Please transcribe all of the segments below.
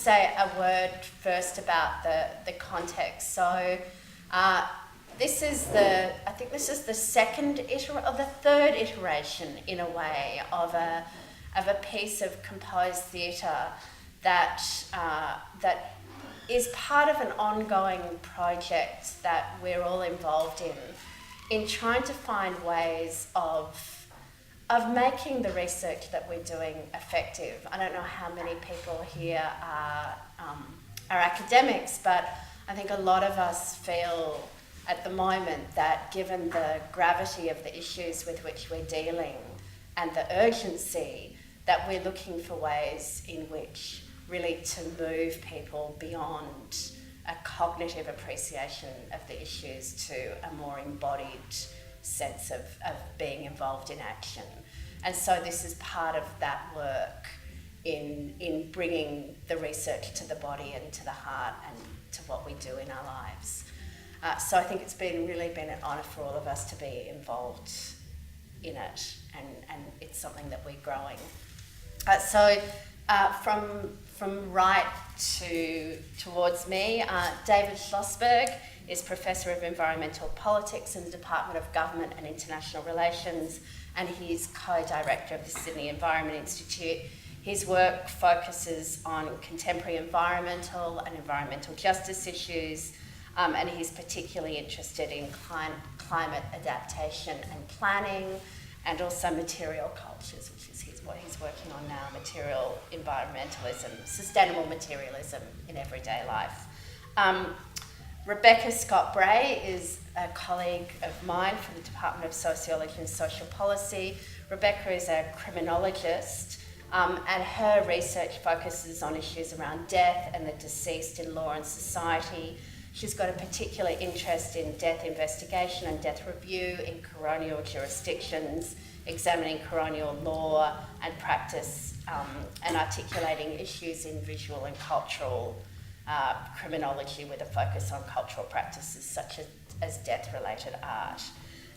say a word first about the context. So this is the third iteration in a way of a piece of composed theatre that is part of an ongoing project that we're all involved in trying to find ways of making the research that we're doing effective. I don't know how many people here are academics, but I think a lot of us feel at the moment that given the gravity of the issues with which we're dealing and the urgency, that we're looking for ways in which really to move people beyond a cognitive appreciation of the issues to a more embodied sense of being involved in action. And so this is part of that work in bringing the research to the body and to the heart and to what we do in our lives. So I think it's really been an honour for all of us to be involved in it, and it's something that we're growing. From right towards me, David Schlossberg is Professor of Environmental Politics in the Department of Government and International Relations, and he's co-director of the Sydney Environment Institute. His work focuses on contemporary environmental and environmental justice issues, and he's particularly interested in climate adaptation and planning, and also material cultures, which is what he's working on now, material environmentalism, sustainable materialism in everyday life. Rebecca Scott-Bray is a colleague of mine from the Department of Sociology and Social Policy. Rebecca is a criminologist, and her research focuses on issues around death and the deceased in law and society. She's got a particular interest in death investigation and death review in coronial jurisdictions, examining coronial law and practice, and articulating issues in visual and cultural criminology with a focus on cultural practices such as death-related art.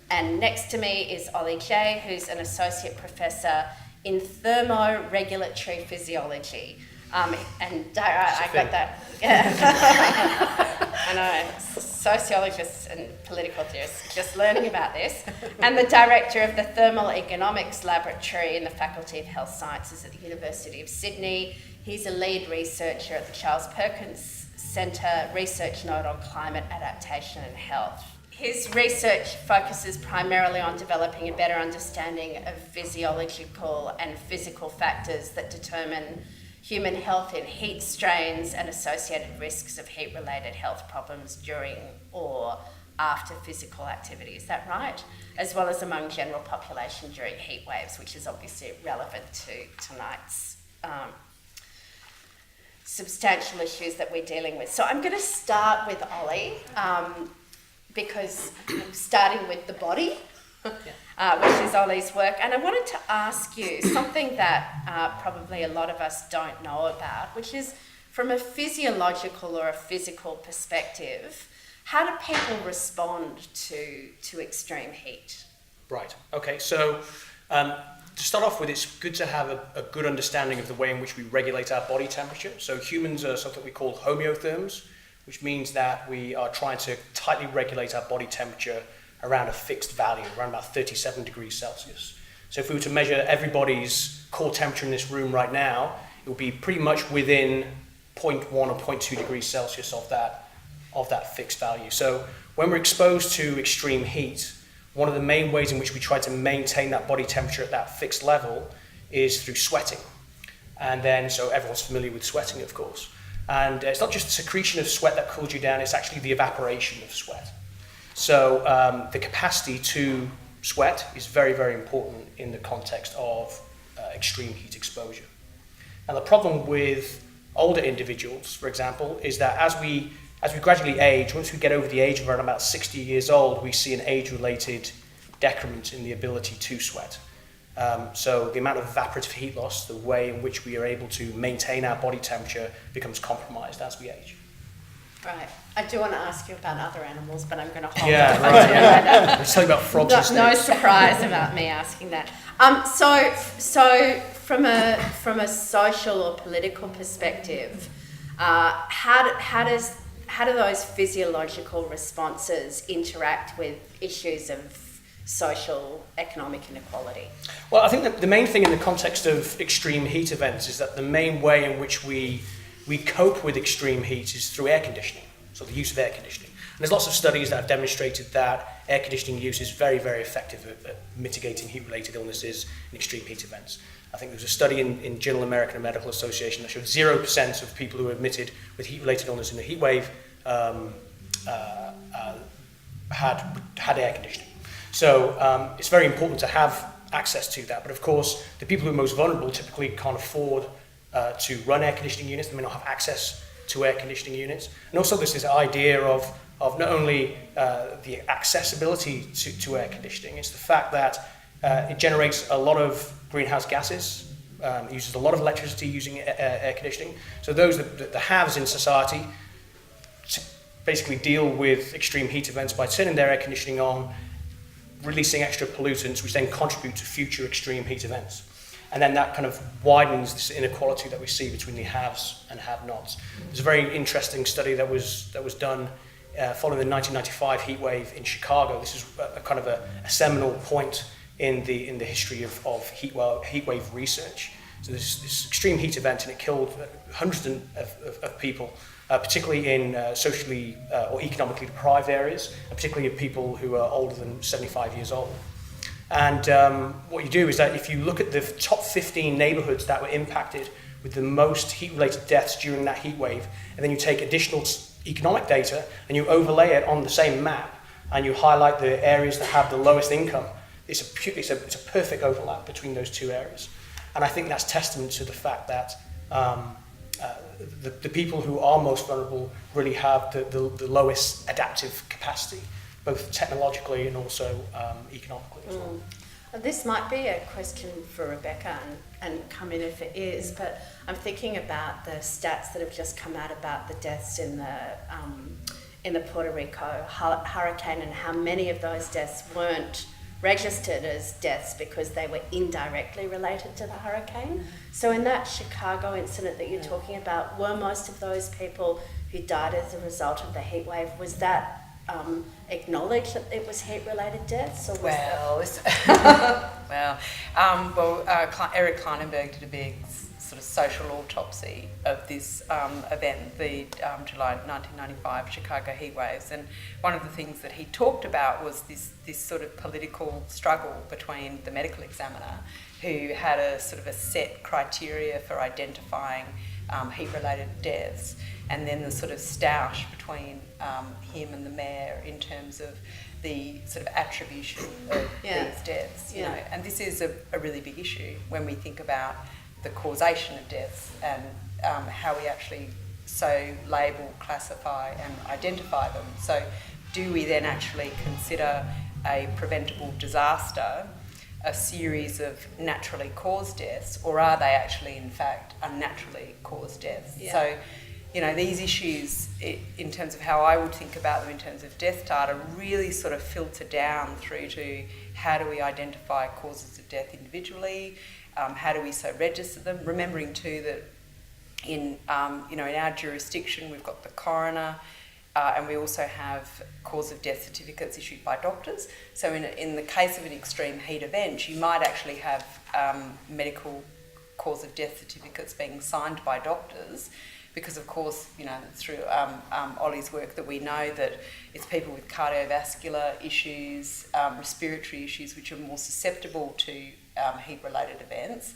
And next to me is Ollie Jay, who's an associate professor in thermoregulatory physiology. I got that. Yeah. I know, sociologists and political theorists just learning about this. And the director of the Thermal Economics Laboratory in the Faculty of Health Sciences at the University of Sydney. He's a lead researcher at the Charles Perkins Centre Research Node on Climate Adaptation and Health. His research focuses primarily on developing a better understanding of physiological and physical factors that determine human health in heat strains and associated risks of heat-related health problems during or after physical activity. Is that right? As well as among general population during heat waves, which is obviously relevant to tonight's substantial issues that we're dealing with. So I'm going to start with Ollie, because I'm starting with the body, which is Ollie's work. And I wanted to ask you something that probably a lot of us don't know about, which is from a physiological or a physical perspective, how do people respond to extreme heat? Right, okay, so to start off with, it's good to have a good understanding of the way in which we regulate our body temperature. So humans are something we call homeotherms, which means that we are trying to tightly regulate our body temperature around a fixed value, around about 37 degrees Celsius. So if we were to measure everybody's core temperature in this room right now, it would be pretty much within 0.1 or 0.2 degrees Celsius of that fixed value. So when we're exposed to extreme heat, one of the main ways in which we try to maintain that body temperature at that fixed level is through sweating. And then, so everyone's familiar with sweating, of course. And it's not just the secretion of sweat that cools you down, it's actually the evaporation of sweat. So the capacity to sweat is very, very important in the context of extreme heat exposure. Now the problem with older individuals, for example, is that as we gradually age, once we get over the age of around about 60 years old, we see an age-related decrement in the ability to sweat. So the amount of evaporative heat loss, the way in which we are able to maintain our body temperature becomes compromised as we age. Right. I do want to ask you about other animals, but I'm going to hold Let's talk about frogs. No surprise about me asking that. So from a social or political perspective, How do those physiological responses interact with issues of social, economic inequality? Well, I think that the main thing in the context of extreme heat events is that the main way in which we cope with extreme heat is through air conditioning, so the use of air conditioning. And there's lots of studies that have demonstrated that air conditioning use is very, very effective at mitigating heat-related illnesses and extreme heat events. I think there was a study in Journal American Medical Association that showed 0% of people who were admitted with heat-related illness in a heat wave had air conditioning. So it's very important to have access to that. But of course, the people who are most vulnerable typically can't afford to run air conditioning units. They may not have access to air conditioning units. And also there's this idea of not only the accessibility to air conditioning, it's the fact that it generates a lot of greenhouse gases, it uses a lot of electricity using air conditioning. So those, the haves in society, basically deal with extreme heat events by turning their air conditioning on, releasing extra pollutants, which then contribute to future extreme heat events. And then that kind of widens this inequality that we see between the haves and have-nots. There's a very interesting study that was done following the 1995 heat wave in Chicago. This is a kind of a seminal point in the history of heat wave research. So this extreme heat event, and it killed hundreds of people, particularly in socially or economically deprived areas, and particularly of people who are older than 75 years old. And what you do is that if you look at the top 15 neighborhoods that were impacted with the most heat-related deaths during that heat wave, and then you take additional economic data and you overlay it on the same map, and you highlight the areas that have the lowest income, it's a perfect overlap between those two areas. And I think that's testament to the fact that the people who are most vulnerable really have the lowest adaptive capacity, both technologically and also economically as well. This might be a question for Rebecca, and come in if it is, but I'm thinking about the stats that have just come out about the deaths in the Puerto Rico hurricane, and how many of those deaths weren't registered as deaths because they were indirectly related to the hurricane. So in that Chicago incident that you're talking about, were most of those people who died as a result of the heat wave, was that acknowledged that it was heat-related deaths, or was Eric Kleinenberg did a big sort of social autopsy of this event, the July 1995 Chicago heat waves, and one of the things that he talked about was this sort of political struggle between the medical examiner, who had a sort of a set criteria for identifying heat-related deaths, and then the sort of stoush between him and the mayor in terms of the sort of attribution of these deaths, you know. And this is a really big issue when we think about the causation of deaths and how we actually so label, classify and identify them. So do we then actually consider a preventable disaster a series of naturally caused deaths, or are they actually in fact unnaturally caused deaths? So, you know, these issues, in terms of how I would think about them in terms of death data, really sort of filter down through to how do we identify causes of death individually, how do we so register them, remembering too that in in our jurisdiction we've got the coroner, and we also have cause of death certificates issued by doctors. So in the case of an extreme heat event, you might actually have medical cause of death certificates being signed by doctors, because of course, you know, through Ollie's work that we know that it's people with cardiovascular issues, respiratory issues, which are more susceptible to heat-related events.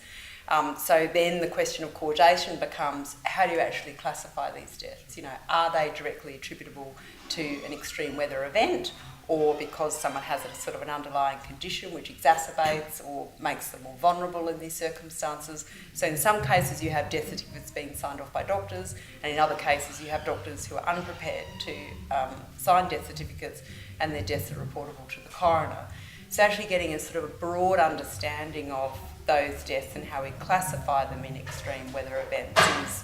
So then the question of causation becomes, how do you actually classify these deaths? You know, are they directly attributable to an extreme weather event, or because someone has a sort of an underlying condition which exacerbates or makes them more vulnerable in these circumstances? So in some cases you have death certificates being signed off by doctors, and in other cases you have doctors who are unprepared to sign death certificates, and their deaths are reportable to the coroner. So actually getting a sort of a broad understanding of those deaths and how we classify them in extreme weather events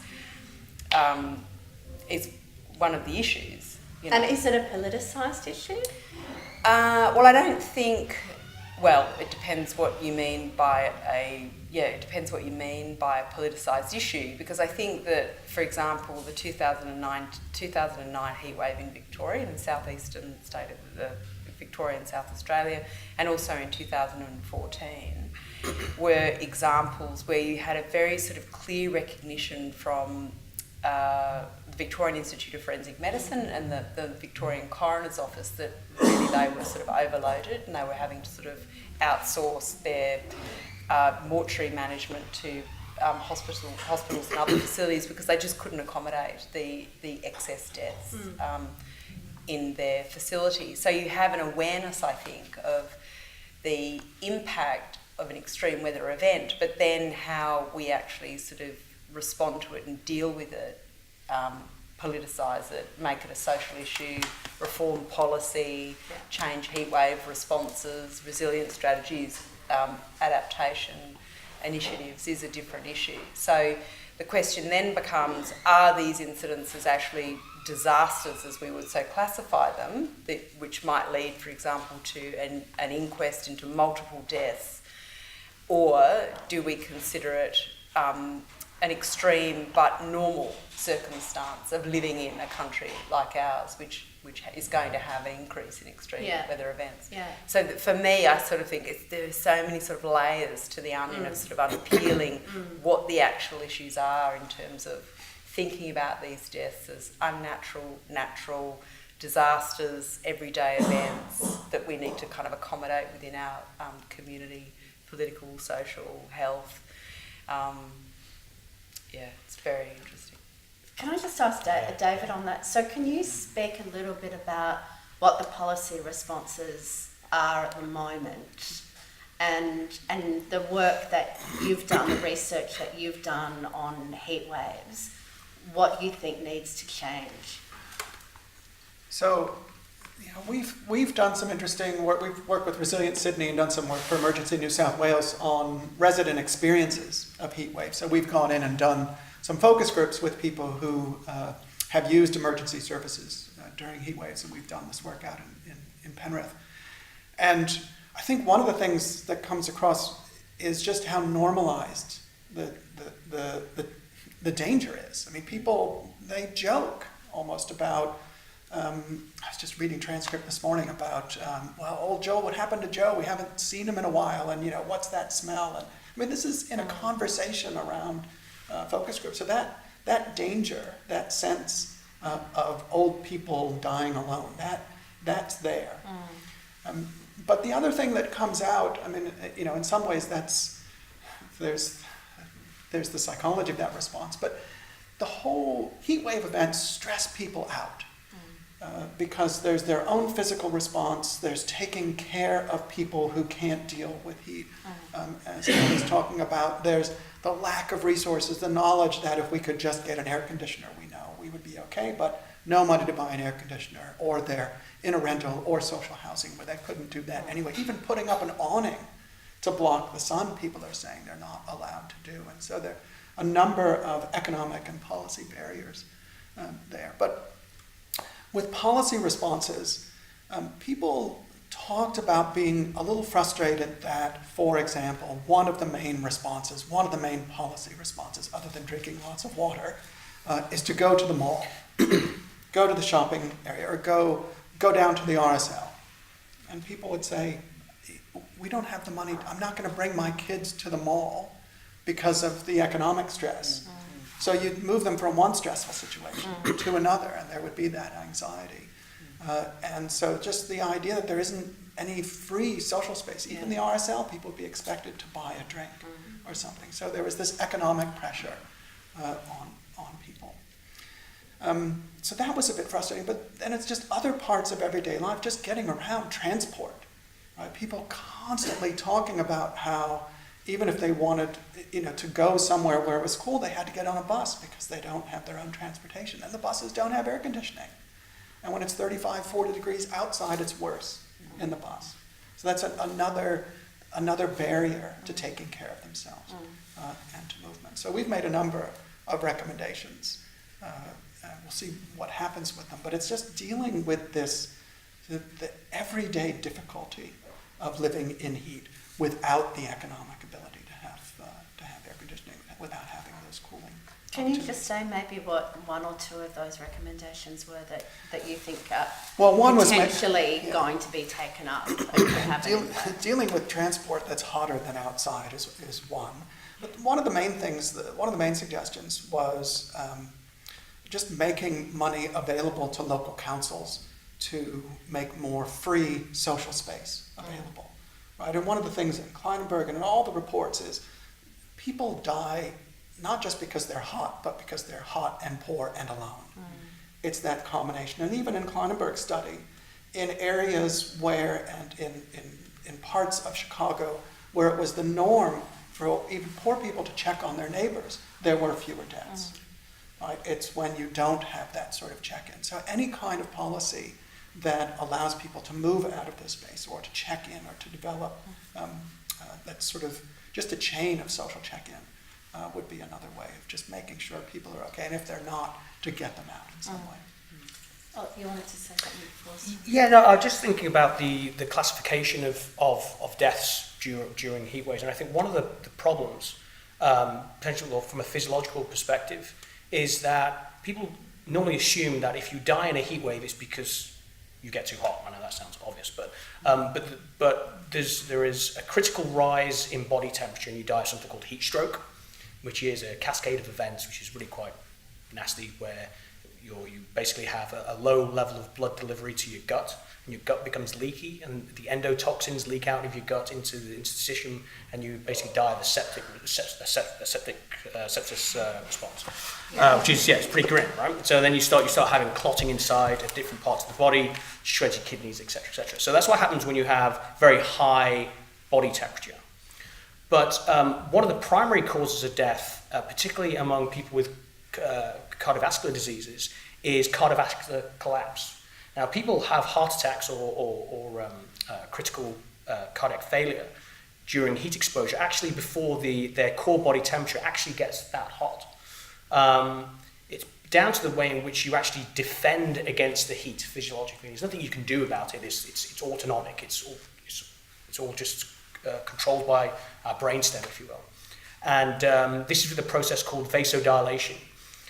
is one of the issues. You know. And is it a politicised issue? Well, I don't think Well, it depends what you mean by a politicised issue, because I think that, for example, the 2009 heatwave in Victoria, in the southeastern state of Victoria and South Australia, and also in 2014, were examples where you had a very sort of clear recognition from the Victorian Institute of Forensic Medicine and the Victorian Coroner's Office that really they were sort of overloaded and they were having to sort of outsource their mortuary management to hospitals and other facilities because they just couldn't accommodate the excess deaths in their facility. So you have an awareness, I think, of the impact of an extreme weather event, but then how we actually sort of respond to it and deal with it, politicise it, make it a social issue, reform policy, change heatwave responses, resilience strategies, adaptation initiatives is a different issue. So the question then becomes, are these incidences actually disasters, as we would so classify them, which might lead, for example, to an inquest into multiple deaths, or do we consider it an extreme but normal circumstance of living in a country like ours, which is going to have an increase in extreme weather events. Yeah. So that for me, I sort of think there's so many sort of layers to the onion of sort of unpeeling what the actual issues are in terms of thinking about these deaths as unnatural, natural disasters, everyday events that we need to kind of accommodate within our community, political, social, health. It's very interesting. Can I just ask David on that? So can you speak a little bit about what the policy responses are at the moment and the work that you've done, the research that you've done on heat waves, what you think needs to change? So, we've done some interesting work. We've worked with Resilient Sydney and done some work for Emergency New South Wales on resident experiences of heat waves. So we've gone in and done some focus groups with people who have used emergency services during heat waves, and we've done this work out in Penrith. And I think one of the things that comes across is just how normalized the danger is. I mean, people, they joke almost about, I was just reading transcript this morning about, old Joe, what happened to Joe? We haven't seen him in a while, and what's that smell? And I mean, this is in a conversation around focus group. So that danger, that sense of old people dying alone, that's there. But the other thing that comes out, I mean, in some ways there's the psychology of that response, but the whole heat wave events stress people out because there's their own physical response, there's taking care of people who can't deal with heat. As I was talking about, there's the lack of resources, the knowledge that if we could just get an air conditioner, we would be okay, but no money to buy an air conditioner, or they're in a rental or social housing where they couldn't do that anyway. Even putting up an awning to block the sun, people are saying they're not allowed to do. And so there are a number of economic and policy barriers there. But with policy responses, people talked about being a little frustrated that, for example, one of the main policy responses, other than drinking lots of water, is to go to the mall, go to the shopping area, or go down to the RSL. And people would say, we don't have the money, I'm not going to bring my kids to the mall because of the economic stress. So you'd move them from one stressful situation to another, and there would be that anxiety. And so just the idea that there isn't any free social space, even the RSL, people would be expected to buy a drink or something. So there was this economic pressure on people. So that was a bit frustrating, but then it's just other parts of everyday life, just getting around, transport. Right? People constantly talking about how even if they wanted to go somewhere where it was cool, they had to get on a bus because they don't have their own transportation. And the buses don't have air conditioning. And when it's 35, 40 degrees outside, it's worse in the bus. So that's another barrier to taking care of themselves and to movement. So we've made a number of recommendations. We'll see what happens with them. But it's just dealing with the everyday difficulty of living in heat without the economic ability to have air conditioning, without having those cooling. Can you just say maybe what one or two of those recommendations were that you think are Well, one was potentially going to be taken up and could have an impact? dealing with transport that's hotter than outside is one. But one of the main things, one of the main suggestions was just making money available to local councils to make more free social space available, right? And one of the things in Kleinenberg and in all the reports is people die not just because they're hot, but because they're hot and poor and alone. It's that combination. And even in Kleinenberg's study, in areas where, and in parts of Chicago, where it was the norm for even poor people to check on their neighbors, there were fewer deaths. Right? It's when you don't have that sort of check-in. So any kind of policy that allows people to move out of this space or to check in or to develop that sort of just a chain of social check-in would be another way of just making sure people are okay, and if they're not, to get them out in some way. Oh, you wanted to say something before? Yeah, no, I was just thinking about the classification of deaths during heat waves, and I think one of the problems, potentially from a physiological perspective, is that people normally assume that if you die in a heat wave, it's because you get too hot. I know that sounds obvious, but there is a critical rise in body temperature, and you die of something called heat stroke, which is a cascade of events, which is really quite nasty, where you basically have a low level of blood delivery to your gut, and your gut becomes leaky, and the endotoxins leak out of your gut into the interstitium, and you basically die of a sepsis response, which is it's pretty grim, right? So then you start having clotting inside of different parts of the body, shreds your kidneys, etc., etc. So that's what happens when you have very high body temperature. But one of the primary causes of death, particularly among people with cardiovascular diseases, is cardiovascular collapse. Now, people have heart attacks or critical cardiac failure during heat exposure, actually before their core body temperature actually gets that hot. It's down to the way in which you actually defend against the heat physiologically. There's nothing you can do about it. It's autonomic. It's all just controlled by our brainstem, if you will. And this is with a process called vasodilation.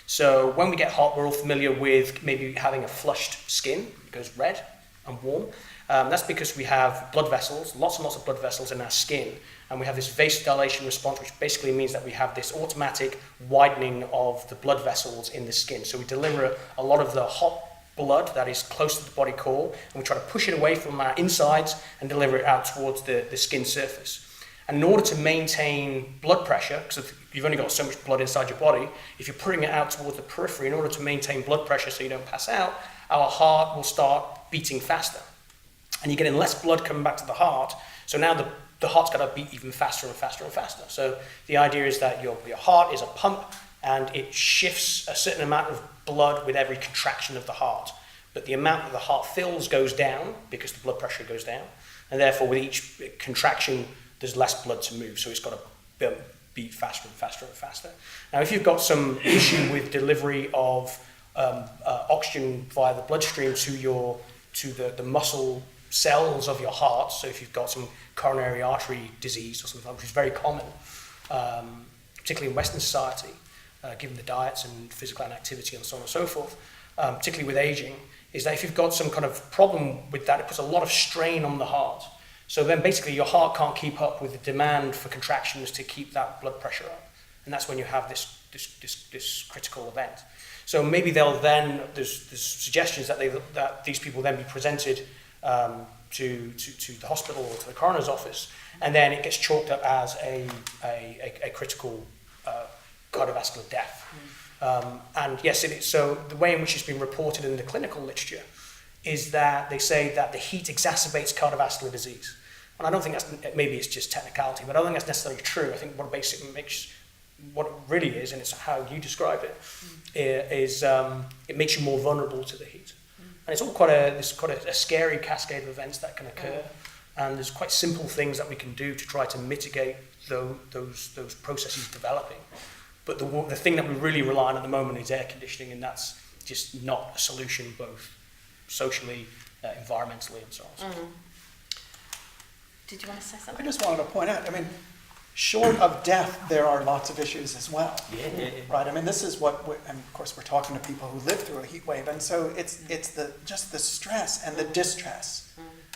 So when we get hot, we're all familiar with maybe having a flushed skin. It goes red and warm. That's because we have blood vessels, lots and lots of blood vessels in our skin, and we have this vasodilation response, which basically means that we have this automatic widening of the blood vessels in the skin. So we deliver a lot of the hot blood that is close to the body core, and we try to push it away from our insides and deliver it out towards the skin surface. And in order to maintain blood pressure, because you've only got so much blood inside your body, if you're putting it out towards the periphery, in order to maintain blood pressure so you don't pass out, our heart will start beating faster. And you're getting less blood coming back to the heart, so now the heart's got to beat even faster and faster and faster. So the idea is that your heart is a pump, and it shifts a certain amount of blood with every contraction of the heart. But the amount that the heart fills goes down because the blood pressure goes down, and therefore with each contraction, there's less blood to move, so it's got to beat faster and faster and faster. Now, if you've got some issue with delivery of oxygen via the bloodstream to the muscle cells of your heart, so if you've got some coronary artery disease or something, which is very common, particularly in Western society, given the diets and physical inactivity and so on and so forth, particularly with aging, is that if you've got some kind of problem with that, it puts a lot of strain on the heart. So then basically your heart can't keep up with the demand for contractions to keep that blood pressure up. And that's when you have this critical event. So maybe there's suggestions that these people then be presented to the hospital or to the coroner's office, and then it gets chalked up as a critical cardiovascular death. And yes, so the way in which it's been reported in the clinical literature is that they say that the heat exacerbates cardiovascular disease. And I don't think maybe it's just technicality, but I don't think that's necessarily true. I think what it really is, and it's how you describe it, is it makes you more vulnerable to the heat. And it's all quite a scary cascade of events that can occur. And there's quite simple things that we can do to try to mitigate those processes developing. But the thing that we really rely on at the moment is air conditioning, and that's just not a solution, both socially, environmentally, and so on. Did you want to say I something? just wanted to point out, I mean, short of death, there are lots of issues as well. Yeah. Right, I mean, this is what, and of course, we're talking to people who live through a heat wave, and so it's just the stress and the distress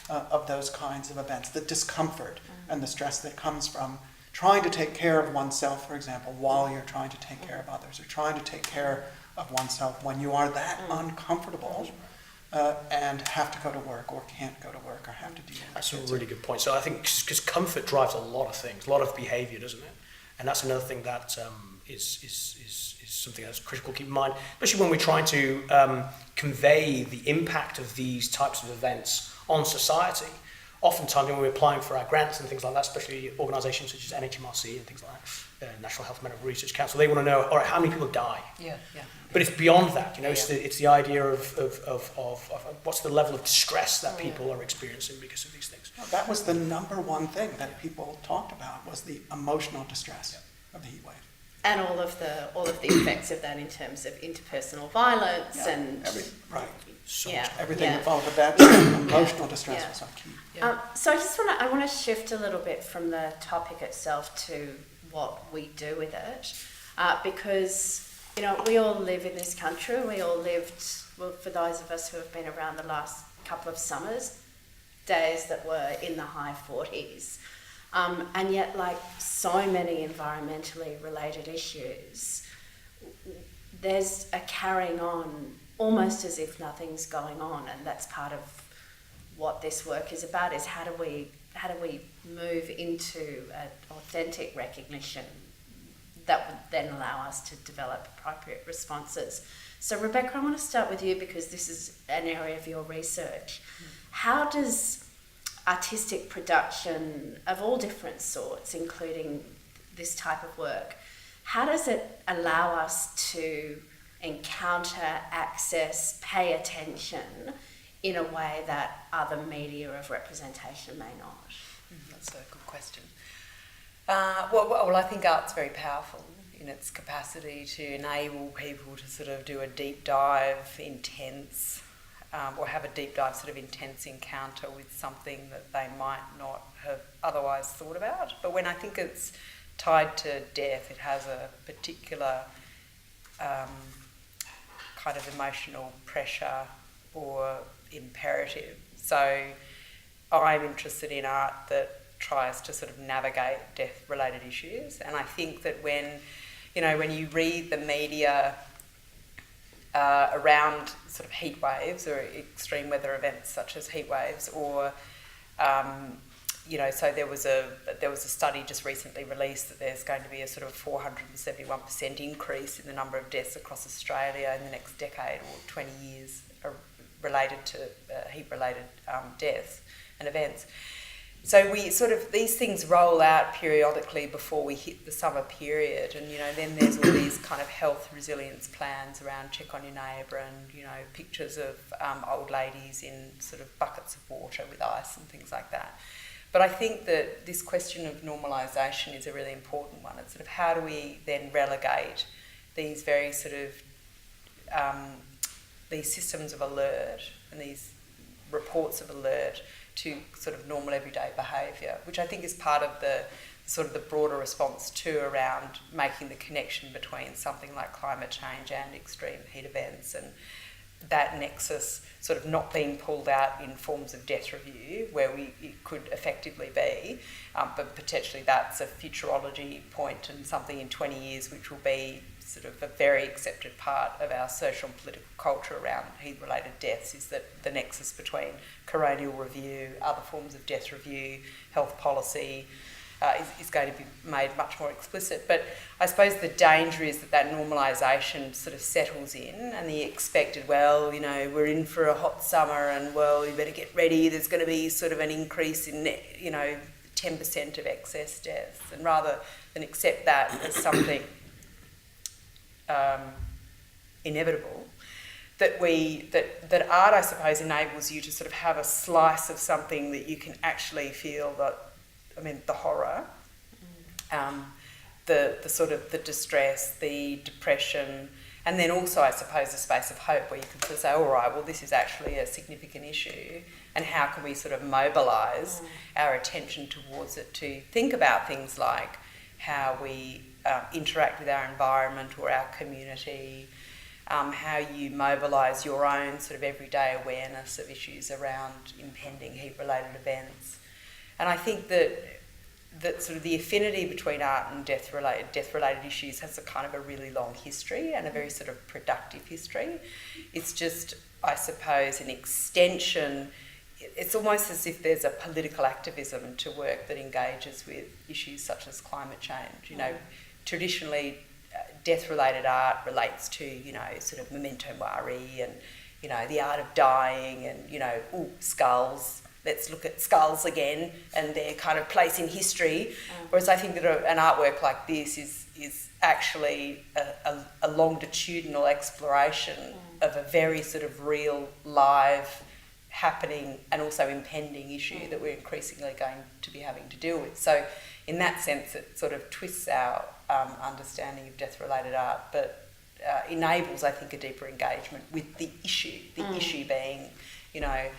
of those kinds of events, the discomfort and the stress that comes from trying to take care of oneself, for example, while you're trying to take care of others, or trying to take care of oneself when you are that uncomfortable and have to go to work, or can't go to work, or have to deal with That's a kids. really good point. So I think because comfort drives a lot of things, a lot of behaviour, doesn't it? And that's another thing that is something that's critical to keep in mind, especially when we're trying to convey the impact of these types of events on society. Oftentimes when we're applying for our grants and things like that, especially organisations such as NHMRC and things like that, National Health and Medical Research Council, they want to know, all right, how many people die? Yeah. But it's beyond that, you know. It's the idea of what's the level of distress that people are experiencing because of these things. That was the number one thing that people talked about, was the emotional distress of the heat wave. And all of the effects of that in terms of interpersonal violence Yeah, and right. So yeah, much. Everything yeah. involved with that, emotional distress Yeah. was so key. So I want to shift a little bit from the topic itself to what we do with it, because we all live in this country. We all lived, well, for those of us who have been around the last couple of summers, days that were in the high 40s, and yet, like so many environmentally related issues, there's a carrying on almost as if nothing's going on, and that's part of what this work is about, is how do we move into an authentic recognition that would then allow us to develop appropriate responses. So Rebecca, I want to start with you because this is an area of your research. How does artistic production of all different sorts, including this type of work, how does it allow us to encounter, access, pay attention in a way that other media of representation may not? That's a good question. Well, I think art's very powerful in its capacity to enable people to sort of do a deep dive, intense, or have a deep dive sort of intense encounter with something that they might not have otherwise thought about. But when I think it's tied to death, it has a particular kind of emotional pressure or imperative. So I'm interested in art that tries to sort of navigate death-related issues, and I think that when you read the media around sort of heat waves or extreme weather events such as heat waves, or so there was a study just recently released that there's going to be a sort of 471% increase in the number of deaths across Australia in the next decade or 20 years related to heat-related deaths and events. So these things roll out periodically before we hit the summer period, and then there's all these kind of health resilience plans around check on your neighbour, and pictures of old ladies in sort of buckets of water with ice and things like that. But I think that this question of normalisation is a really important one. It's sort of how do we then relegate these very sort of these systems of alert and these reports of alert to sort of normal everyday behaviour, which I think is part of the sort of the broader response too around making the connection between something like climate change and extreme heat events, and that nexus sort of not being pulled out in forms of death review where it could effectively be, but potentially that's a futurology point and something in 20 years which will be sort of a very accepted part of our social and political culture around heat-related deaths, is that the nexus between coronial review, other forms of death review, health policy, is going to be made much more explicit. But I suppose the danger is that normalisation sort of settles in, and the expected, we're in for a hot summer and, you better get ready, there's going to be sort of an increase in, 10% of excess deaths, and rather than accept that as something inevitable, that art, I suppose, enables you to sort of have a slice of something that you can actually feel the horror, the sort of the distress, the depression, And then also, I suppose, a space of hope where you can sort of say, all right, well, this is actually a significant issue, and how can we sort of mobilise our attention towards it to think about things like how we interact with our environment or our community, how you mobilise your own sort of everyday awareness of issues around impending heat-related events. And I think that sort of the affinity between art and death-related issues has a kind of a really long history and a very sort of productive history. It's just, I suppose, an extension. It's almost as if there's a political activism to work that engages with issues such as climate change. You know, traditionally, death-related art relates to, you know, sort of memento mori and, you know, the art of dying and, you know, skulls. Let's look at skulls again and their kind of place in history. Whereas I think that an artwork like this is actually a longitudinal exploration of a very sort of real, live, happening and also impending issue that we're increasingly going to be having to deal with. So in that sense, it sort of twists our understanding of death-related art, but enables, I think, a deeper engagement with the issue. The issue being, you know,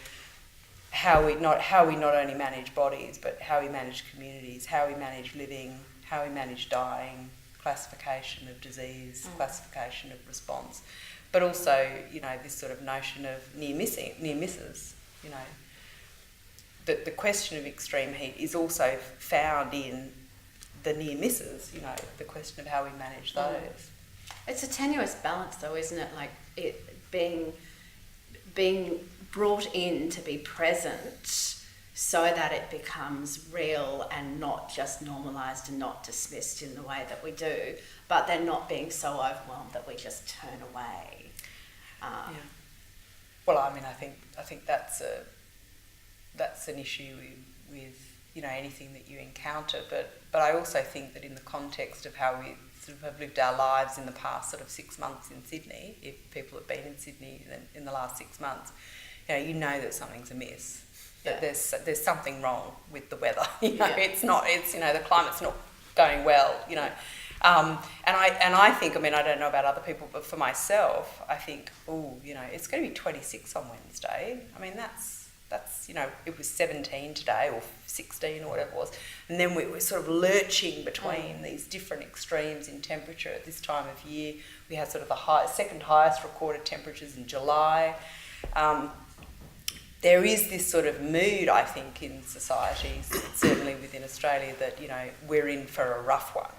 how we not only manage bodies, but how we manage communities, how we manage living, how we manage dying, classification of disease, classification of response, but also, you know, this sort of notion of near misses. You know, the question of extreme heat is also found in the near misses. You know, the question of how we manage those. It's a tenuous balance, though, isn't it? Like it being brought in to be present so that it becomes real and not just normalised and not dismissed in the way that we do, but then not being so overwhelmed that we just turn away. Yeah. Well, I mean, I think that's an issue with you know, anything that you encounter, but I also think that in the context of how we sort of have lived our lives in the past sort of 6 months in Sydney, if people have been in Sydney in the last 6 months, you know that something's amiss. That there's something wrong with the weather. You know, it's you know, the climate's not going well. You know, and I think, I mean, I don't know about other people, but for myself, I think, you know, it's going to be 26 on Wednesday. I mean, that's you know, it was 17 today or 16 or whatever it was, and then we were sort of lurching between these different extremes in temperature at this time of year. We had sort of the second highest recorded temperatures in July. There is this sort of mood, I think, in society, certainly within Australia, that, you know, we're in for a rough one,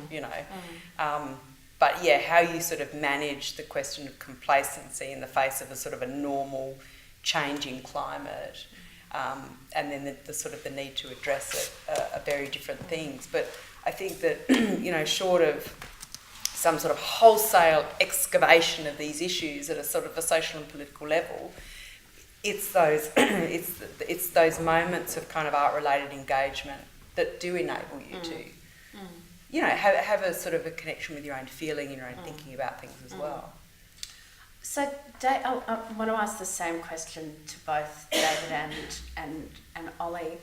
you know. But yeah, how you sort of manage the question of complacency in the face of a sort of a normal changing climate, and then the sort of the need to address it are very different things. But I think that, you know, short of some sort of wholesale excavation of these issues at a sort of a social and political level, it's those it's those moments of kind of art-related engagement that do enable you to, you know, have a sort of a connection with your own feeling and your own thinking about things as well. So, I want to ask the same question to both David and Ollie.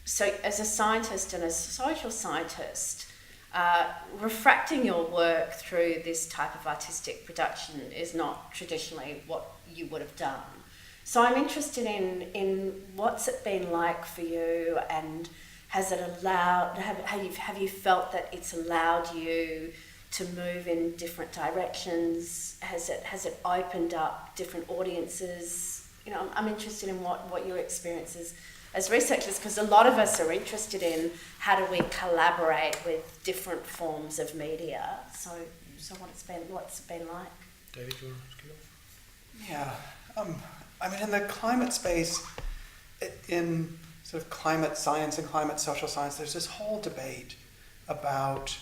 So, as a scientist and as a social scientist, refracting your work through this type of artistic production is not traditionally what you would have done. So I'm interested in what's it been like for you, and has it allowed, have you felt that it's allowed you to move in different directions? Has it opened up different audiences? You know, I'm interested in what your experience is as researchers, because a lot of us are interested in how do we collaborate with different forms of media. So what's it been like? David, do you want to kick off? Yeah. I mean, in the climate space, in sort of climate science and climate social science, there's this whole debate about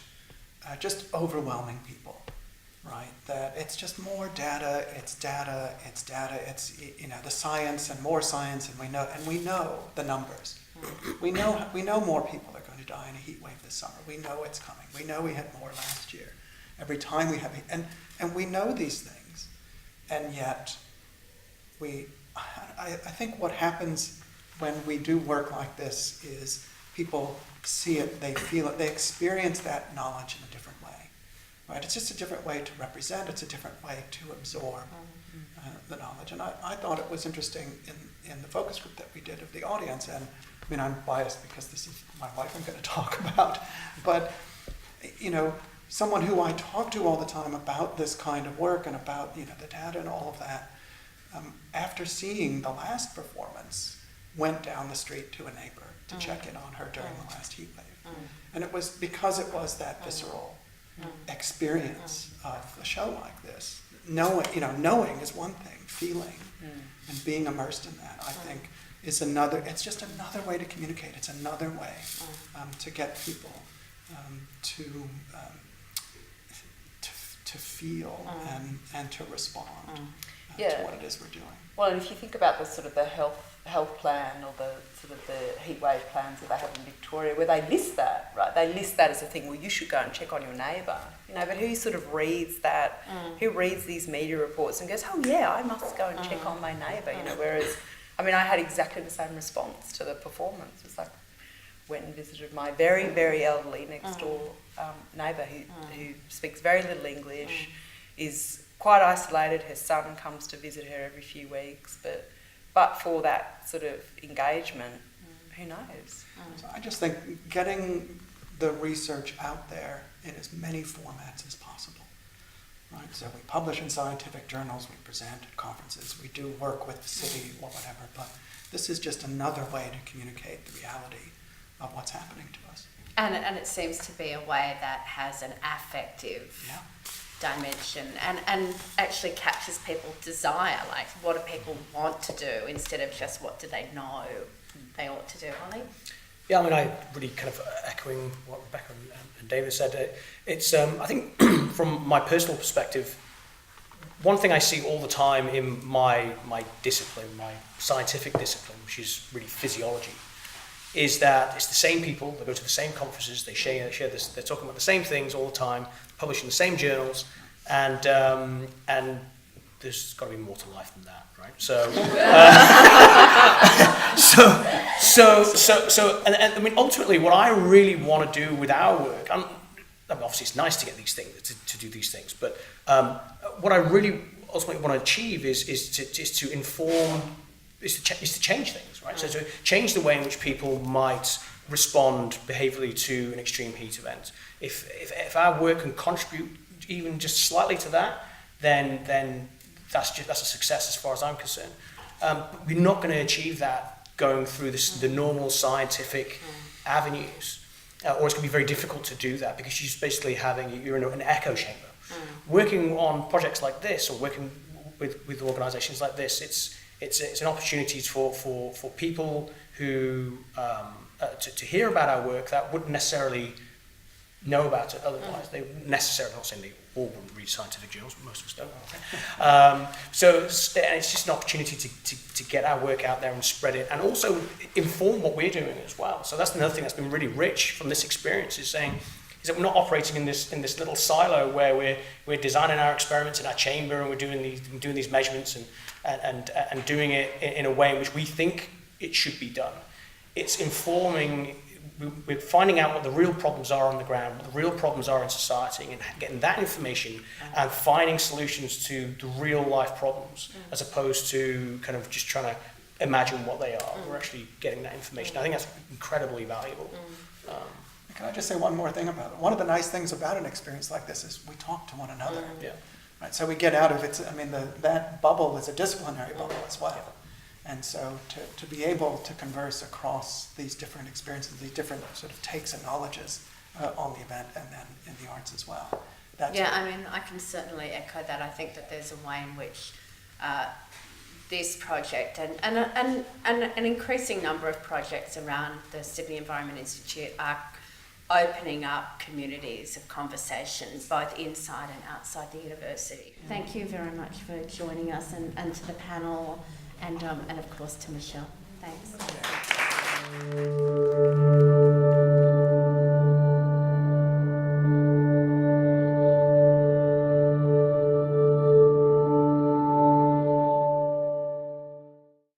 just overwhelming people, right? That it's just more data, it's you know, the science and more science, and we know the numbers. We know more people are going to die in a heat wave this summer. We know it's coming. We know we had more last year. Every time we have, and we know these things, and yet I think what happens when we do work like this is people see it, they feel it, they experience that knowledge in a different way, right? It's just a different way to represent, it's a different way to absorb the knowledge. And I thought it was interesting in the focus group that we did of the audience, and I mean, I'm biased because this is my wife I'm going to talk about, but, you know, someone who I talk to all the time about this kind of work and about, you know, the data and all of that, after seeing the last performance, went down the street to a neighbor to check in on her during the last heat wave. And it was because it was that visceral experience of a show like this. Knowing is one thing, feeling and being immersed in that, I think, is it's just another way to communicate. It's another way to get people to feel and to respond to what it is we're doing. Well, and if you think about the sort of the health plan or the sort of the heat wave plans that they have in Victoria, where they list that, right? They list that as a thing. Well, you should go and check on your neighbour, you know. But who sort of reads that? Who reads these media reports and goes, "Oh yeah, I must go and check on my neighbour," you know? Whereas, I mean, I had exactly the same response to the performance. It's like, went and visited my very, very elderly next door neighbour who speaks very little English, is quite isolated. Her son comes to visit her every few weeks, but for that sort of engagement, who knows? So I just think getting the research out there in as many formats as possible, right? So we publish in scientific journals, we present at conferences, we do work with the city or whatever, but this is just another way to communicate the reality of what's happening to us. And it seems to be a way that has an affective dimension and actually captures people's desire, like what do people want to do instead of just what do they know they ought to do. Ollie? Yeah, I mean, I really kind of echoing what Rebecca and David said. It's I think from my personal perspective, one thing I see all the time in my discipline, my scientific discipline, which is really physiology, is that it's the same people that go to the same conferences, they share this, they're talking about the same things all the time, published in the same journals, and there's got to be more to life than that, right? And I mean, ultimately, what I really want to do with our work, I mean, obviously it's nice to get these things, to do these things, but what I really ultimately want to achieve is to inform, is to change things, right? So to change the way in which people might respond behaviourally to an extreme heat event. If our work can contribute even just slightly to that, then that's a success as far as I'm concerned. But we're not going to achieve that going through the normal scientific avenues, or it's going to be very difficult to do that because you're just basically you're in an echo chamber. Working on projects like this or working with organisations like this, it's an opportunity for people who to hear about our work that wouldn't necessarily know about it otherwise. They wouldn't necessarily, not saying they all wouldn't read scientific journals, but most of us don't. So it's just an opportunity to get our work out there and spread it, and also inform what we're doing as well. So that's another thing that's been really rich from this experience, is that we're not operating in this little silo where we're designing our experiments in our chamber and we're doing these measurements and doing it in a way in which we think it should be done. It's informing, we're finding out what the real problems are on the ground, what the real problems are in society, and getting that information and finding solutions to the real life problems, as opposed to kind of just trying to imagine what they are. We're actually getting that information. I think that's incredibly valuable. Can I just say one more thing about it? One of the nice things about an experience like this is we talk to one another. Yeah. Right, so we get out of it. I mean, that bubble is a disciplinary bubble as well. And so to be able to converse across these different experiences, these different sort of takes and knowledges on the event and then in the arts as well. I mean, I can certainly echo that. I think that there's a way in which this project and an increasing number of projects around the Sydney Environment Institute are opening up communities of conversation, both inside and outside the university. Thank you very much for joining us, and to the panel, and of course to Michelle. Thanks.